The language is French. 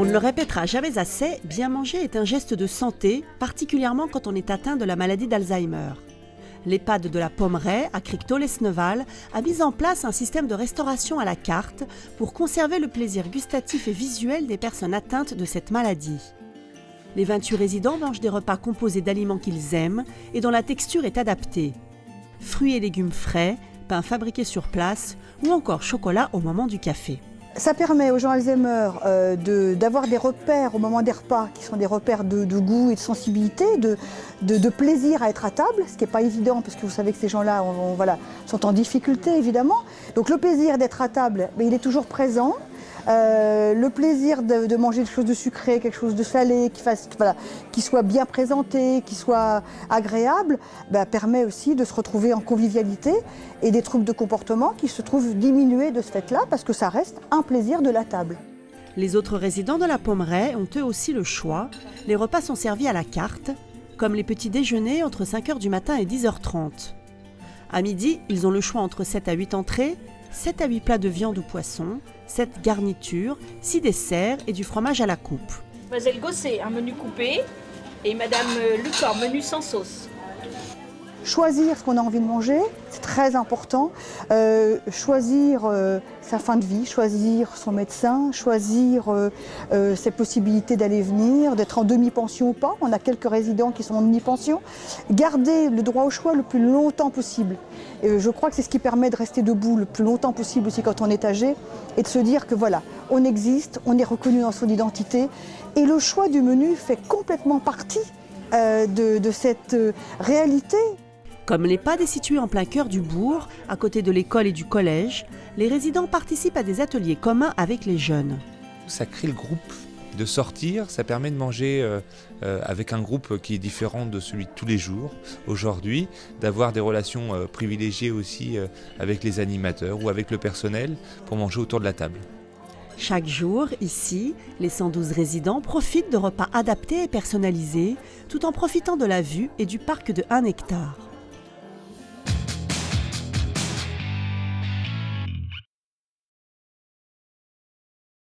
ne le répétera jamais assez, bien manger est un geste de santé, particulièrement quand on est atteint de la maladie d'Alzheimer. L'EHPAD de la Pommeraye, à Cricto-lès-Neval, a mis en place un système de restauration à la carte pour conserver le plaisir gustatif et visuel des personnes atteintes de cette maladie. Les 28 résidents mangent des repas composés d'aliments qu'ils aiment et dont la texture est adaptée. Fruits et légumes frais, pain fabriqué sur place ou encore chocolat au moment du café. Ça permet aux gens Alzheimer d'avoir des repères au moment des repas qui sont des repères de goût et de sensibilité, de plaisir à être à table, ce qui n'est pas évident parce que vous savez que ces gens-là sont en difficulté évidemment. Donc le plaisir d'être à table, il est toujours présent. Le plaisir de manger quelque chose de sucré, quelque chose de salé, qui soit bien présenté, qui soit agréable, permet aussi de se retrouver en convivialité et des troubles de comportement qui se trouvent diminués de ce fait-là parce que ça reste un plaisir de la table. Les autres résidents de la Pommeraye ont eux aussi le choix. Les repas sont servis à la carte, comme les petits déjeuners entre 5h du matin et 10h30. À midi, ils ont le choix entre 7 à 8 entrées, 7 à 8 plats de viande ou poisson, 7 garnitures, 6 desserts et du fromage à la coupe. Mademoiselle Gosset, un menu coupé, et Madame Lucor, menu sans sauce. Choisir ce qu'on a envie de manger, c'est très important. Choisir sa fin de vie, choisir son médecin, choisir ses possibilités d'aller venir, d'être en demi-pension ou pas. On a quelques résidents qui sont en demi-pension. Garder le droit au choix le plus longtemps possible. Et je crois que c'est ce qui permet de rester debout le plus longtemps possible aussi quand on est âgé et de se dire que voilà, on existe, on est reconnu dans son identité et le choix du menu fait complètement partie de cette réalité. Comme l'EHPAD est situé en plein cœur du bourg, à côté de l'école et du collège, les résidents participent à des ateliers communs avec les jeunes. Ça crée le groupe de sortir, ça permet de manger avec un groupe qui est différent de celui de tous les jours aujourd'hui, d'avoir des relations privilégiées aussi avec les animateurs ou avec le personnel pour manger autour de la table. Chaque jour, ici, les 112 résidents profitent de repas adaptés et personnalisés, tout en profitant de la vue et du parc de 1 hectare.